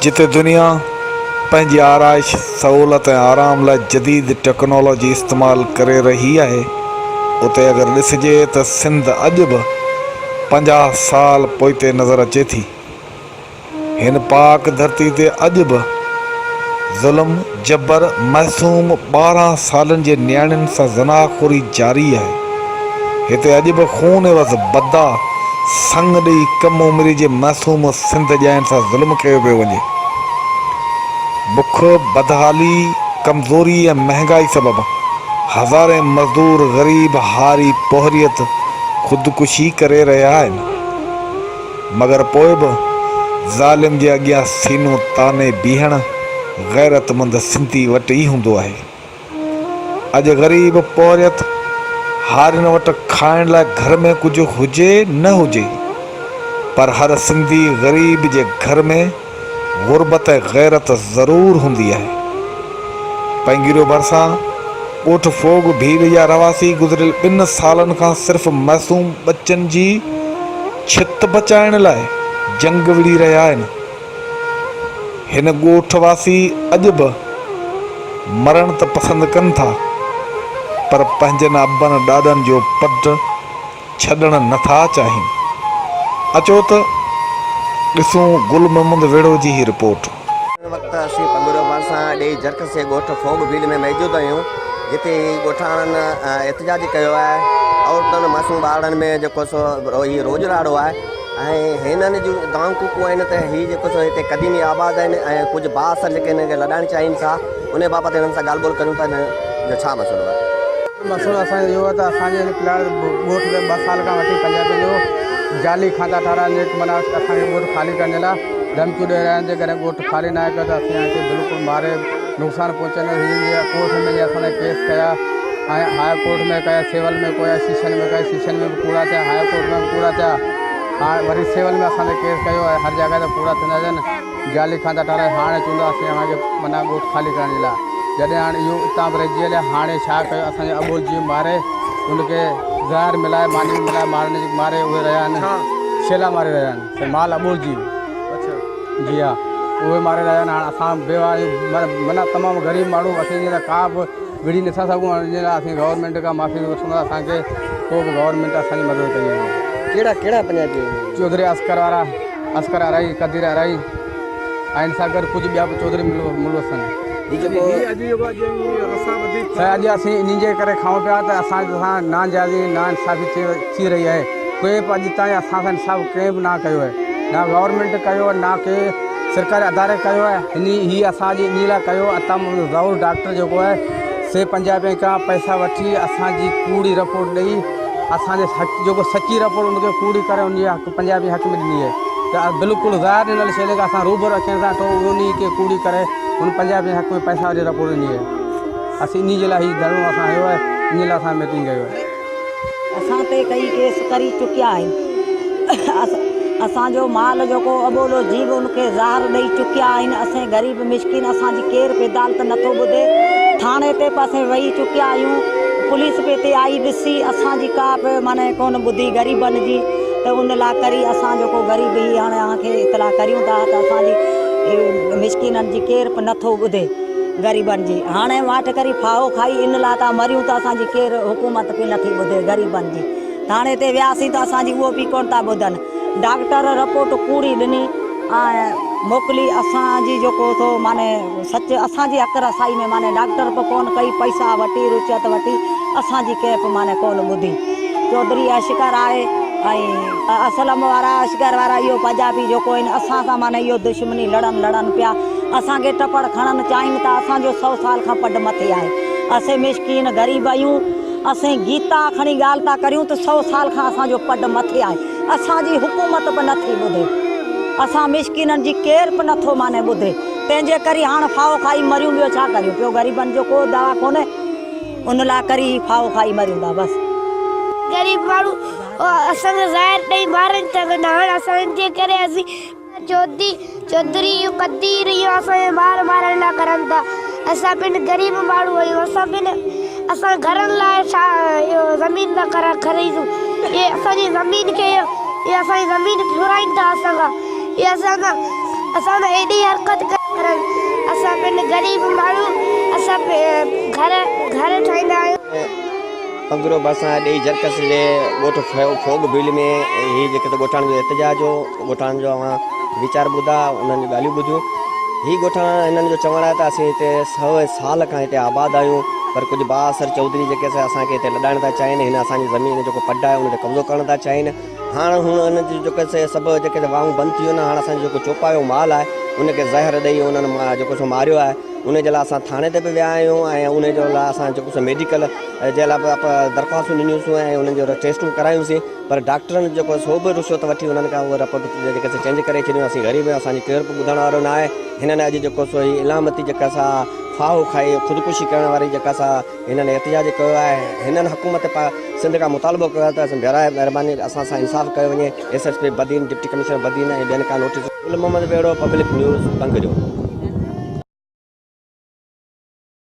जिते दुनिया पंहिंजी आराइश सहूलत ऐं आराम लाइ जदीद टेक्नोलॉजी इस्तेमालु करे रही आहे, उते अगरि ॾिसिजे त सिंध अॼु बि 50 साल पोइते नज़र अचे थी। हिन पाक धरती ते अॼु बि ज़ुल्म, जबर, मासूम 12 सालनि जे नियाणियुनि सां ज़नाख़ोरी जारी आहे। हिते अॼु बि खून वज़ बदा संग ॾेई कम उमिरि जे मासूम सिंध ॼाइनि सां ज़ुल्म कयो पियो वञे। बुख, बदहाली, कमज़ोरी ऐं महांगाई सबबि हज़ारे मज़दूर ग़रीब हारी पोहरियत ख़ुदकुशी करे रहिया आहिनि, मगर पोइ बि ज़ालिम जे अॻियां सीनो ताने बीहण ग़ैरतमंद सिंधी वटि ई हूंदो आहे। अॼु ग़रीब पोहरियत हारिन वटि खाइण लाइ घर में कुझु हुजे न हुजे, पर हर सिंधी ग़रीब जे घर में ग़ुरबत ऐं ग़ैरत ज़रूरु हूंदी आहे। पंगिरियो भरिसां ॻोठ फोग भील जा रवासी गुज़िरियल 2 सालनि खां सिर्फ़ु मासूम बचनि जी छित बचाइण लाइ जंग विड़ी रहिया आहिनि। हिन ॻोठ वासी अॼु बि मरण त पसंदि कनि था, पर पंहिंजनि अबनि ॾाॾनि जो पट छॾणु नथा चाहिनि। अचो त ॾिसूं गुल मोहम्मद वेड़ो जी ही रिपोर्ट। वक़्तु असीं पंगिरियो भरिसां ॾेई जरक से ॻोठ फोग भील में मौजूदु आहियूं, जिते ॻोठाणनि एहतजाज कयो आहे। औरतुनि मासूम ॿारनि में जेको सो हीउ रोज़गारो आहे ऐं हिननि जूं गांव कुकूं आहिनि त हीअ जेको सो हिते क़दीमी आबाद आहिनि ऐं कुझु बासर जेके हिन खे लॾाइण चाहिनि था, उन बाबति हिननि सां ॻाल्हि ॿोल कयूं था। हिन जो छा मसइलो आहे? मसइलो असांजो इहो आहे त असांजे फ़िलहालु ॻोठ में 2 साल खां वठी पंजाबी जो जाली खाता ठाराहिनि, माना असांखे ॻोठ ख़ाली करण लाइ धमकियूं ॾेई रहिया आहिनि। जेकॾहिं ॻोठ ख़ाली न आहे कयो त असीं हिते बिल्कुलु मारे नुक़सानु पहुचाईंदासीं। हिन जे कोर्ट में असांजे केस कया ऐं हाई कोर्ट में कया, सिविल में कया, शीशन में कया, शीशन में बि पूरा थिया, हाई कोर्ट में बि पूरा थिया, हाणे वरी सिविल में असांजे केस कयो आहे। हर जॻह ते पूरा थींदा आहिनि। जाली खाता ठाराहे हाणे चवंदा असीं असांखे माना ॻोठ ख़ाली करण जे लाइ। जॾहिं हाणे इहो हितां बि रहिजी हलिया, हाणे छा कयो? असांजे अबोल जी मारे उनखे ज़हर मिलाए, मानी मिलाए मारने जी मारे उहे रहिया आहिनि, शेला मारे रहिया आहिनि। माल अबोल जी, जी हा, उहे मारे रहिया आहिनि। हाणे असां बेवा माना तमामु ग़रीब माण्हू, असीं हींअर का बि विड़ी नथा सघूं। इन लाइ असीं गवर्नमेंट खां माफ़ी वठूं, असांखे को बि गवर्नमेंट असांजी मदद कई आहे। कहिड़ा पंजाबी? चौधरी अस्कर वारा, अस्कर अराई, कदीर अराई ऐं सां गॾु कुझु ॿिया बि चौधरी मुलवसन। अॼु असीं इन जे करे खाऊं पिया त असांजे सां नाजाइज़ी नाइंसाफ़ी थी रही आहे। कोई बि अॼु ताईं असां सां इंसाफ़ कंहिं बि न कयो आहे, न गवर्नमेंट कयो आहे, न के सरकारी अदारे कयो आहे। हीअ असांजी इन लाइ कयो आहे। तमामु ज़रूरु डॉक्टर जेको आहे से पंजाबी खां पैसा वठी असांजी कूड़ी रिपोर्ट ॾेई असांजे जेको सची रिपोर्ट उनखे कूड़ी करे उनजे हक़ पंजाबी हक़ में ॾिनी आहे। त बिल्कुलु ज़ाहिर ॾिनल शइ खां असां रूबरू अखियुनि सां तो उन खे कूड़ी करे उन पंजाबी हक़ में पैसा वारी रिपोर्ट ॾिनी आहे। असीं इन जे लाइ हीउ धरणो असां कयो आहे, इन लाइ असां मीटिंग कयो आहे। असां ते कई केस करी चुकिया आहिनि। असांजो माल जेको अबोलो जीव उनखे ज़हर ॾेई चुकिया आहिनि। असां ग़रीब मिसकिन, असांजी केरु बि अदालत नथो ॿुधे। थाणे ते पासे वेही चुकिया आहियूं, पुलिस पे ते आई ॾिसी, असांजी का बि माना कोन ॿुधी ग़रीबनि जी। त उन लाइ करी असां जेको ग़रीब ई हाणे तव्हांखे इतला करियूं था त असांजी मिसकिननि जी केरु बि नथो ॿुधे ग़रीबनि जी। हाणे वाट करी फाहो खाई इन लाइ था मरियूं त असांजी केरु हुकूमत बि नथी ॿुधे ग़रीबनि जी। थाणे ते वियासीं त असांजी उहो बि कोन था ॿुधनि। डॉक्टर रिपोर्ट कूड़ी ॾिनी ऐं मोकिली। असांजी जेको थो माने सच असांजी अकर साई में माने डॉक्टर बि कोन कई, पैसा वठी रुचत वठी असांजी कंहिं बि माने कोन ॿुधी। चौधरी अस्कर आहे ऐं असलम वारा, अस्कर वारा, इहो पंजाबी जेको आहिनि असां सां माने इहो दुश्मनी लड़नि पिया। असांखे टपड़ खणनि चाहिनि था। असांजो 100 साल खां पड मथे आहे। असीं मिसकिन ग़रीब आहियूं। असीं गीता खणी ॻाल्हि था करियूं त 100 साल खां असांजो पड मथे आहे। असांजी हुकूमत बि नथी ॿुधे। असां मिसकिननि जी केरु बि नथो माने ॿुधे। तंहिंजे करे हाणे फाहो खाई मरियूं। ॿियो छा करियूं पियो? ग़रीबनि जो को दवा कोन्हे, उन लाइ करी फाहो खाई मरियूं था बसि। ग़रीब माण्हू असांखे ज़ाहिर ॾेई मारनि था कंदा। हाणे असांजे करे असीं चौधरी कदीर इहो असांजे मारण लाइ करनि था। असां पिणु ग़रीब माण्हू आहियूं। असां घरनि लाइ छा इहो ज़मीन था ख़रीदूं। इहे असांजी ज़मीन खे, इहे असांजी ज़मीन घुराइनि था असांखां। इहे असांखां असां में एॾी हरकत करनि असां पंहिंजे ग़रीब माण्हू असां घर ठाहींदा आहियूं 15 बरसां ॾेई जरकस जे ॻोठ फोग बिल में हीअ जेके त ॻोठाण जो एहतजाज हो ॻोठाण जो वीचार ॿुधा उन्हनि जूं ॻाल्हियूं ॿुधियूं हीअ ॻोठाण हिननि जो चवणु आहे त असीं हिते 100 साल खां हिते आबाद आहियूं पर कुझु बासर चौधरी जेके असांखे हिते लॾाइण था चाहिनि हिन असांजी ज़मीन जेको पड आहे उन ते कब्ज़ो करणु था चाहिनि हाणे हुन जी जेके सभु जेके वाहूं बंदि थी वियूं आहिनि हाणे असांजो जेको चौपायो माल आहे उनखे ज़हर ॾेई उन्हनि जेको सो मारियो आहे उन जे लाइ असां थाणे ते बि विया आहियूं ऐं उन जे लाइ असां जेको सो मेडिकल जे लाइ बि दरख़्वास्तूं ॾिनियूंसीं ऐं उन्हनि जो टेस्टूं करायूंसीं पर डॉक्टरनि जेको सो बि रुश्वत वठी उन्हनि खां उहे रिपोर्ट जेके चेंज करे छॾियूं असीं ग़रीब आहियूं असांजी केरु बि ॿुधण वारो न आहे हिननि अॼु जेको सो इलामती जेका असां फाहो खाई ख़ुदकुशी करण वारी जेका असां हिननि एहतजाज कयो आहे हिननि हुकूमत सिंध खां मुतालबो कयो आहे त असां बेराए महिरबानी असां सां इंसाफ़ कयो वञे SSP Badin deputy commissioner Badin ऐं ॿियनि खां नोटिस मोहम्मद बेड़ो पब्लिक न्यूज़ पंग जो